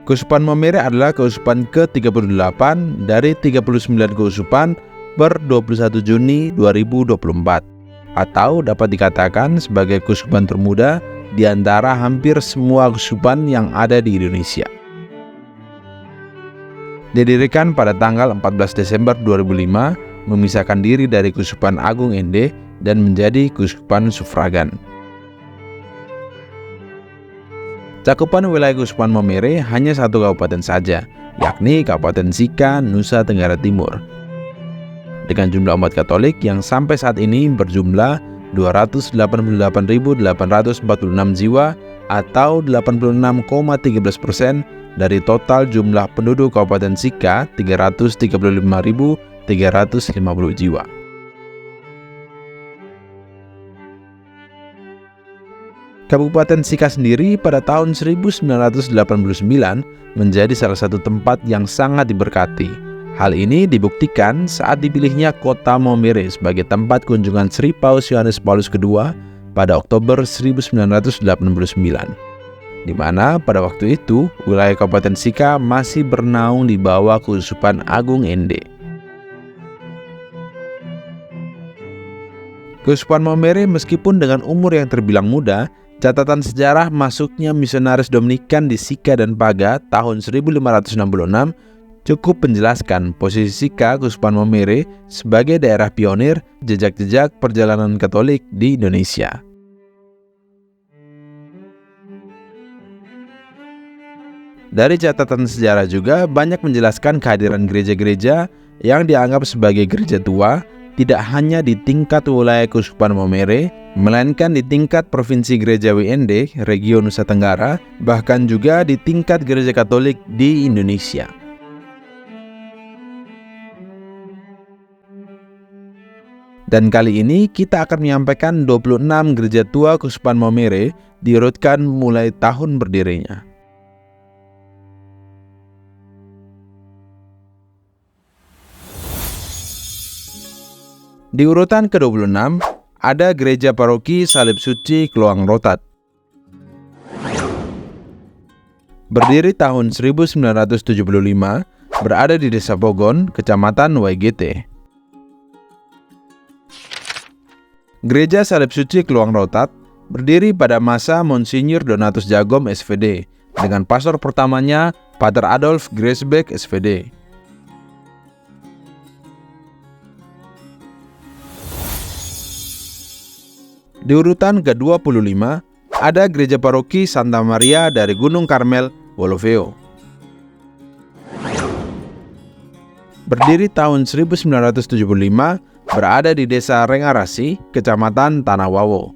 Keuskupan Maumere adalah keuskupan ke-38 dari 39 keuskupan per 21 Juni 2024, atau dapat dikatakan sebagai keuskupan termuda di antara hampir semua keuskupan yang ada di Indonesia. Didirikan pada tanggal 14 Desember 2005, memisahkan diri dari Keuskupan Agung Ende dan menjadi keuskupan sufragan. Cakupan wilayah Keuskupan Maumere hanya satu kabupaten saja, yakni Kabupaten Sika, Nusa Tenggara Timur. Dengan jumlah umat Katolik yang sampai saat ini berjumlah 288.846 jiwa atau 86,13% dari total jumlah penduduk Kabupaten Sika 335.350 jiwa. Kabupaten Sika sendiri pada tahun 1989 menjadi salah satu tempat yang sangat diberkati. Hal ini dibuktikan saat dipilihnya kota Maumere sebagai tempat kunjungan Sri Paus Yohanes Paulus II pada Oktober 1989, di mana pada waktu itu wilayah Kabupaten Sika masih bernaung di bawah Keuskupan Agung Ende. Keuskupan Maumere meskipun dengan umur yang terbilang muda, catatan sejarah masuknya misionaris Dominikan di Sika dan Paga tahun 1566 cukup menjelaskan posisi Sika Keuskupan Maumere sebagai daerah pionir jejak-jejak perjalanan Katolik di Indonesia. Dari catatan sejarah juga banyak menjelaskan kehadiran gereja-gereja yang dianggap sebagai gereja tua tidak hanya di tingkat wilayah Keuskupan Maumere, melainkan di tingkat Provinsi Gereja WND, Region Nusa Tenggara, bahkan juga di tingkat gereja Katolik di Indonesia. Dan kali ini kita akan menyampaikan 26 gereja tua Keuskupan Maumere diurutkan mulai tahun berdirinya. Di urutan ke-26, ada Gereja Paroki Salib Suci Kloang Rotat. Berdiri tahun 1975, berada di Desa Pogon, Kecamatan Waigete. Gereja Salib Suci Kloang Rotat berdiri pada masa Monsinyur Donatus Jagom SVD, dengan pastor pertamanya Pater Adolf Gresbeck SVD. Di urutan ke-25, ada Gereja Paroki Santa Maria dari Gunung Karmel, Wolofeo. Berdiri tahun 1975, berada di Desa Rengarasi, Kecamatan Tanawawo.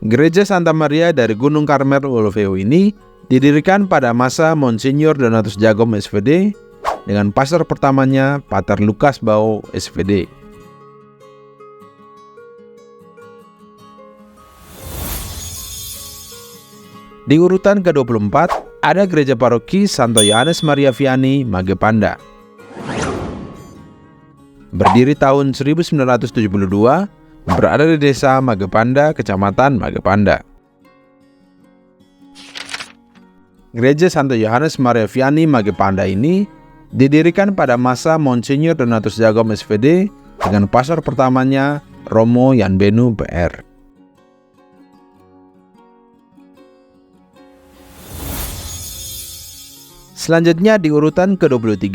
Gereja Santa Maria dari Gunung Karmel, Wolofeo ini didirikan pada masa Monsinyur Donatus Jagom SVD dengan pastor pertamanya Pater Lukas Bao SVD. Di urutan ke-24, ada Gereja Paroki Santo Yohanes Maria Vianney, Magepanda. Berdiri tahun 1972, berada di Desa Magepanda, Kecamatan Magepanda. Gereja Santo Yohanes Maria Vianney, Magepanda ini didirikan pada masa Monsinyur Donatus Jagom SVD dengan pastor pertamanya Romo Yanbenu PR. Selanjutnya di urutan ke-23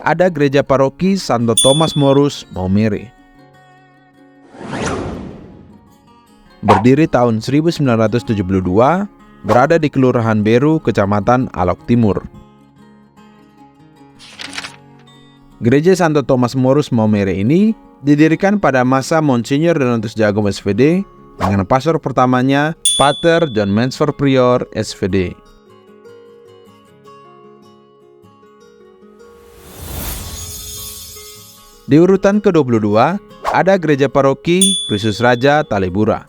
ada Gereja Paroki Santo Thomas Morus, Maumere. Berdiri tahun 1972, berada di Kelurahan Beru, Kecamatan Alok Timur. Gereja Santo Thomas Morus, Maumere ini didirikan pada masa Monsinyur Donatus Jagom SVD dengan pastor pertamanya Pater John Mansford Prior SVD. Di urutan ke-22, ada Gereja Paroki Kristus Raja Talibura.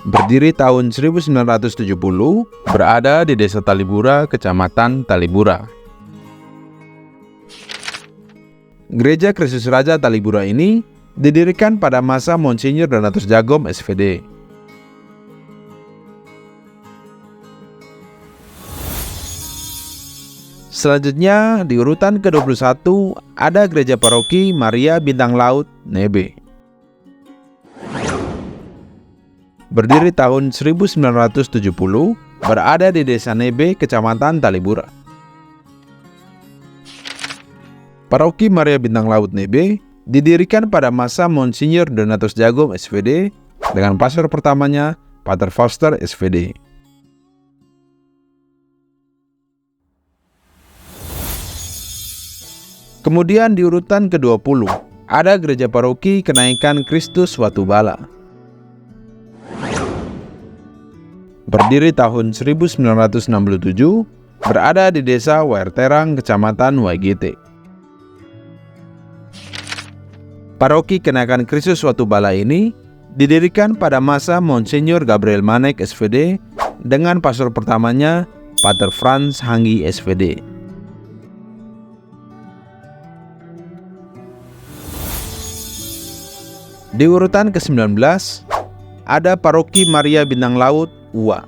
Berdiri tahun 1970, berada di Desa Talibura, Kecamatan Talibura. Gereja Kristus Raja Talibura ini didirikan pada masa Monsinyur Donatus Jagom SVD. Selanjutnya di urutan ke-21 ada Gereja Paroki Maria Bintang Laut, Nebe. Berdiri tahun 1970, berada di Desa Nebe, Kecamatan Talibura. Paroki Maria Bintang Laut Nebe didirikan pada masa Monsinyur Donatus Jagom SVD dengan pastor pertamanya Pater Foster SVD. Kemudian di urutan ke-20 ada Gereja Paroki Kenaikan Kristus Watubala. Berdiri tahun 1967, berada di Desa Wairterang, Kecamatan Waigete. Paroki Kenaikan Kristus Watubala ini didirikan pada masa Monsinyur Gabriel Manek SVD dengan pastor pertamanya Pater Franz Hanggi SVD. Di urutan ke-19 ada Paroki Maria Bintang Laut Uwa.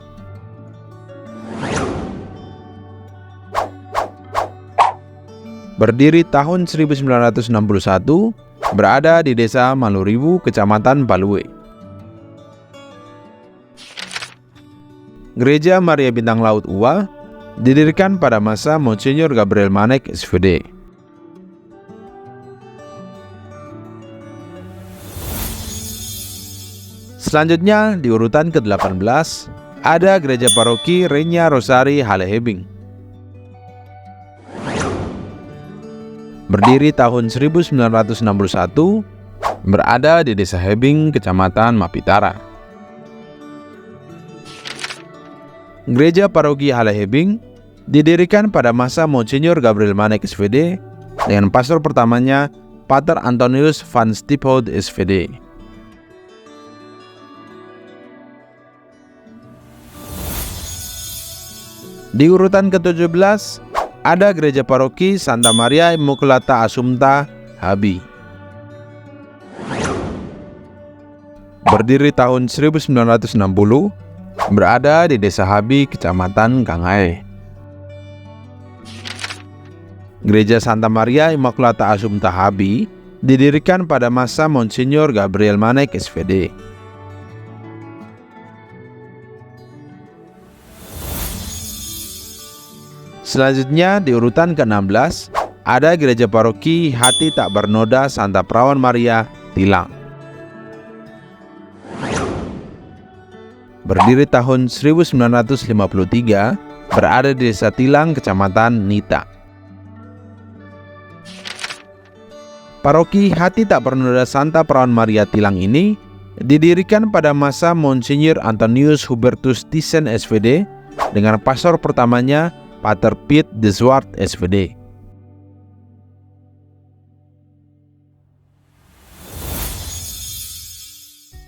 Berdiri tahun 1961, berada di Desa Maluriwu, Kecamatan Palue. Gereja Maria Bintang Laut Uwa didirikan pada masa Monsinyur Gabriel Manek SVD. Selanjutnya di urutan ke-18 ada Gereja Paroki Renya Rosari Halehebing. Berdiri tahun 1961, berada di Desa Hebing, Kecamatan Mapitara. Gereja Paroki Halehebing didirikan pada masa Monsinyur Gabriel Manek SVD dengan pastor pertamanya Pater Antonius van Stiphout SVD. Di urutan ke-17 ada Gereja Paroki Santa Maria Immaculata Assumpta Habi. Berdiri tahun 1960, berada di Desa Habi, Kecamatan Kangae. Gereja Santa Maria Immaculata Assumpta Habi didirikan pada masa Monsinyur Gabriel Manek SVD. Selanjutnya di urutan ke-16 ada Gereja Paroki Hati Tak Bernoda Santa Perawan Maria Tilang. Berdiri tahun 1953, berada di Desa Tilang, Kecamatan Nita. Paroki Hati Tak Bernoda Santa Perawan Maria Tilang ini didirikan pada masa Monsinyur Antonius Hubertus Thyssen SVD dengan pastor pertamanya Pater Piet de Zwart SVD.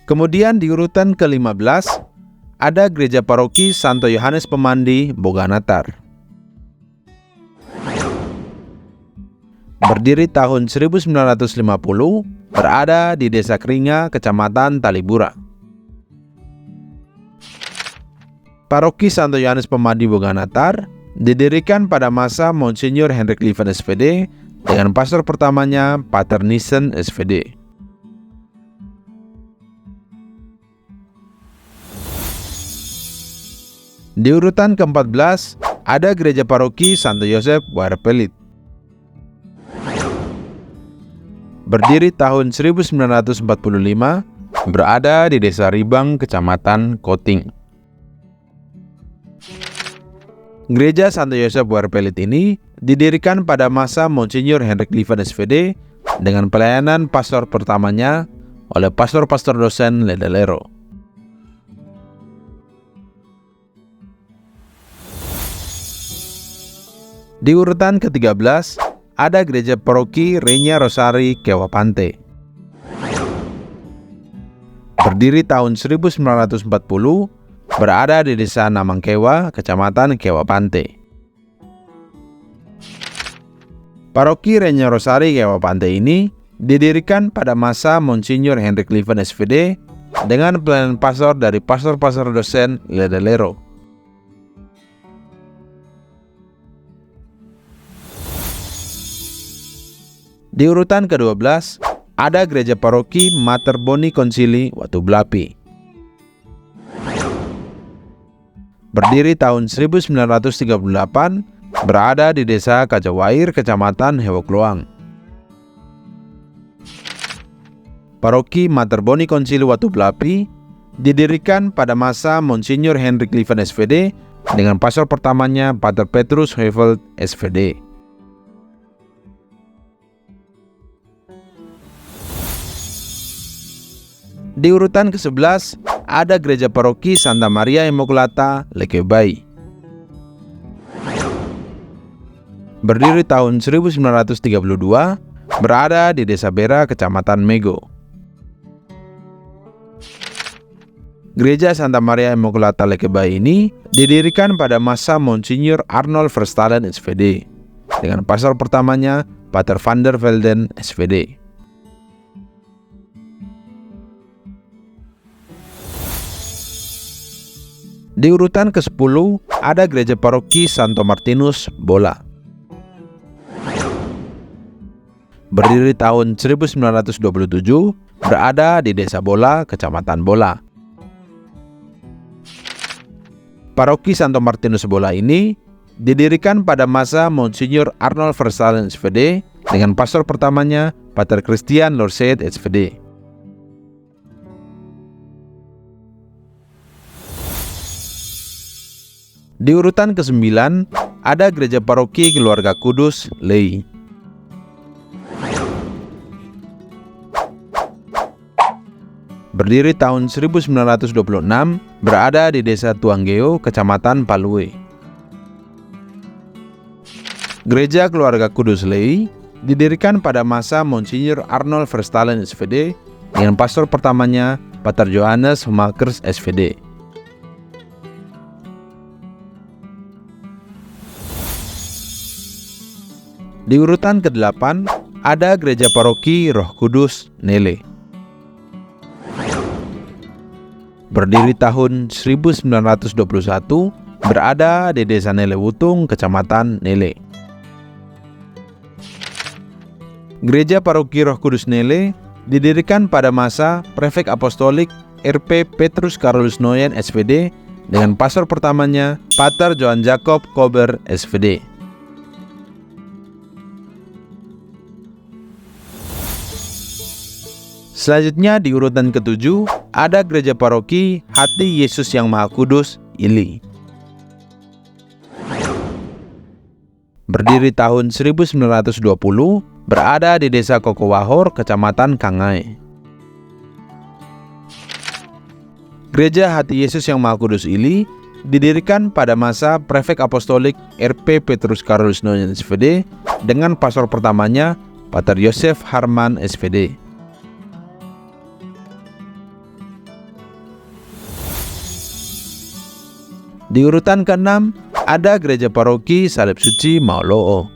Kemudian di urutan ke-15 ada Gereja Paroki Santo Yohanes Pemandi Boganatar. Berdiri tahun 1950, berada di Desa Keringa, Kecamatan Talibura. Paroki Santo Yohanes Pemandi Boganatar didirikan pada masa Monsinyur Hendrik Lieven SVD dengan pastor pertamanya Pater Nissen SVD. Di urutan ke-14 ada Gereja Paroki Santo Yosef Wairpelit. Berdiri tahun 1945, berada di Desa Ribang, Kecamatan Koting. Gereja Santo Yosef Wairpelit ini didirikan pada masa Monsinyur Hendrik Lieven SVD dengan pelayanan pastor pertamanya oleh pastor-pastor dosen Ledelero. Di urutan ke-13 ada Gereja Paroki Renya Rosari Kewapante. Berdiri tahun 1940, berada di Desa Namangkewa, Kecamatan Kewapante. Paroki Renya Rosari Kewapante ini didirikan pada masa Monsinyur Hendrik Lieven SVD dengan pelayanan pastor dari pastor-pastor dosen Ledelero. Di urutan ke-12, ada Gereja Paroki Mater Boni Concili Watu Blapi. Berdiri tahun 1938, berada di Desa Kajawair, Kecamatan Hewokloang. Paroki Mater Boni Concili Watu Blapi didirikan pada masa Monsinyur Hendrik Lieven SVD dengan pastor pertamanya Pater Petrus Heuvelt SVD. Di urutan ke-11, ada Gereja Paroki Santa Maria Immaculata Lekebai. Berdiri tahun 1932, berada di Desa Bera, Kecamatan Mego. Gereja Santa Maria Immaculata Lekebai ini didirikan pada masa Monsinyur Arnold Verstalen SVD dengan pastor pertamanya Pater van der Velden SVD. Di urutan ke-10, ada Gereja Paroki Santo Martinus Bola. Berdiri tahun 1927, berada di Desa Bola, Kecamatan Bola. Paroki Santo Martinus Bola ini didirikan pada masa Monsinyur Arnold Verstalen SVD dengan pastor pertamanya Pater Christian Lorset SVD. Di urutan ke-9, ada Gereja Paroki Keluarga Kudus Lei. Berdiri tahun 1926, berada di Desa Tuanggeo, Kecamatan Palue. Gereja Keluarga Kudus Lei didirikan pada masa Monsinyur Arnold Verstalen SVD dengan pastor pertamanya Pater Johannes Makers SVD. Di urutan ke-8, ada Gereja Paroki Roh Kudus Nele. Berdiri tahun 1921, berada di Desa Nele Wutung, Kecamatan Nele. Gereja Paroki Roh Kudus Nele didirikan pada masa Prefek Apostolik RP Petrus Carolus Noyen SVD dengan pastor pertamanya Pater Johann Jakob Kober SVD. Selanjutnya di urutan ke-7, ada Gereja Paroki Hati Yesus yang Maha Kudus Ili. Berdiri tahun 1920, berada di Desa Kokowahor, Kecamatan Kangai. Gereja Hati Yesus yang Maha Kudus Ili didirikan pada masa Prefek Apostolik RP Petrus Carolus Noyen SVD dengan pastor pertamanya Pater Yosef Harman SVD. Di urutan ke-6, ada Gereja Paroki Salib Suci Mauloo.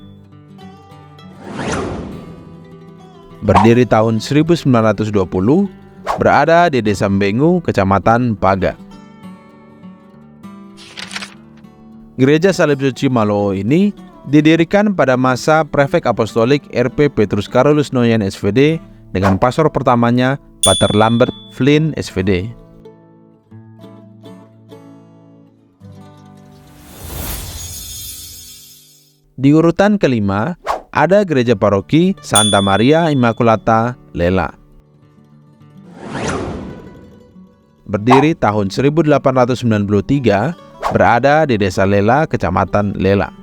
Berdiri tahun 1920, berada di Desa Mbengu, Kecamatan Paga. Gereja Salib Suci Mauloo ini didirikan pada masa Prefek Apostolik RP Petrus Carolus Noyen SVD dengan pastor pertamanya Pater Lambert Flynn SVD. Di urutan ke-5, ada Gereja Paroki Santa Maria Immaculata Lela. Berdiri tahun 1893, berada di Desa Lela, Kecamatan Lela.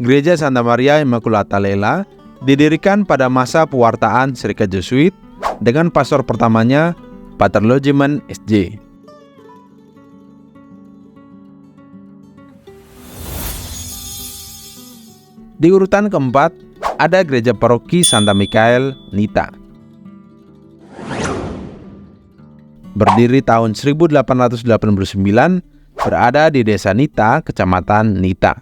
Gereja Santa Maria Immaculata Lela didirikan pada masa pewartaan Serikat Jesuit dengan pastor pertamanya Pater Logeman SJ. Di urutan ke-4, ada Gereja Paroki Santa Mikael Nita. Berdiri tahun 1889, berada di Desa Nita, Kecamatan Nita.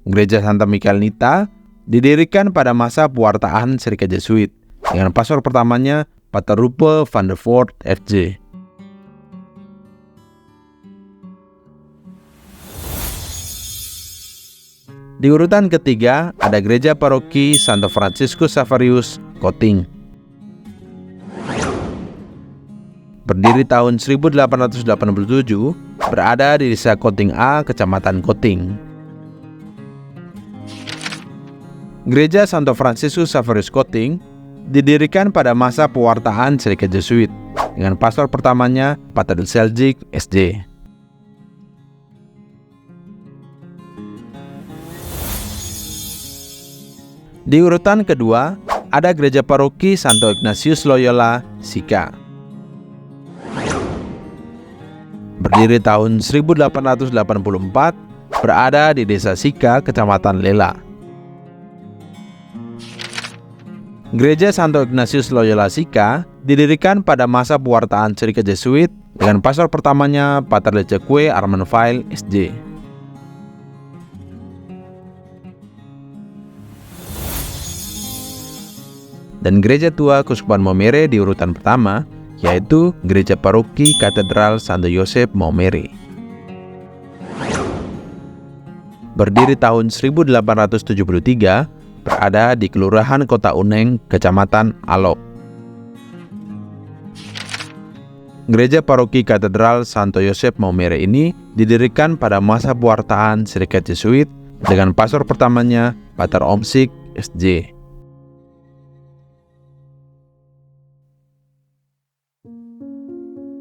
Gereja Santa Mikael Nita didirikan pada masa pewartaan Serikat Jesuit dengan pastor pertamanya Pater Rupe van der Voort FJ. Di urutan ketiga ada Gereja Paroki Santo Franciscus Xaverius, Koting. Berdiri tahun 1887, berada di Desa Koting A, Kecamatan Koting. Gereja Santo Franciscus Xaverius Koting didirikan pada masa pewartaan Serikat Jesuit dengan pastor pertamanya Pater Seljik, SJ. Di urutan kedua, ada Gereja Paroki Santo Ignatius Loyola, Sika. Berdiri tahun 1884, berada di Desa Sika, Kecamatan Lela. Gereja Santo Ignatius Loyola Sika didirikan pada masa pewartaan Serikat Jesuit dengan pastor pertamanya Pater Lejeque Armanville, SJ. Dan gereja tua Keuskupan Maumere di urutan pertama, yaitu Gereja Paroki Katedral Santo Yosef Maumere. Berdiri tahun 1873, berada di Kelurahan Kota Uneng, Kecamatan Alok. Gereja Paroki Katedral Santo Yosef Maumere ini didirikan pada masa pewartaan Serikat Jesuit dengan pastor pertamanya Pater Omsik, SJ.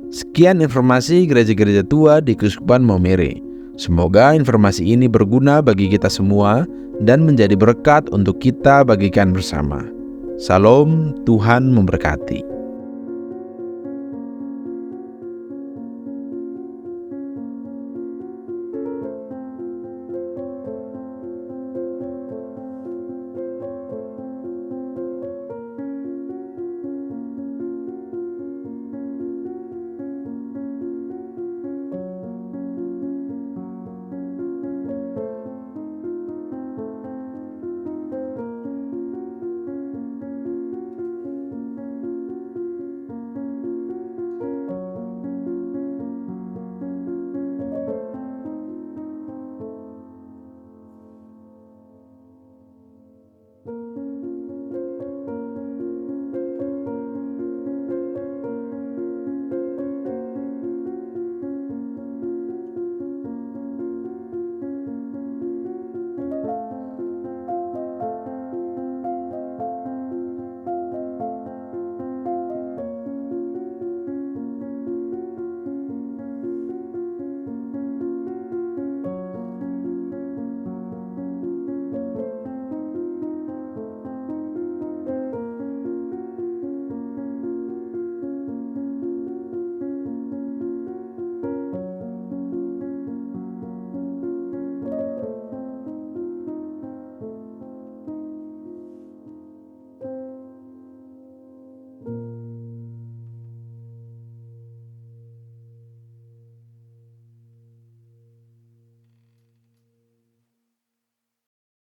Sekian informasi gereja-gereja tua di Keuskupan Maumere. Semoga informasi ini berguna bagi kita semua dan menjadi berkat untuk kita bagikan bersama. Salam, Tuhan memberkati.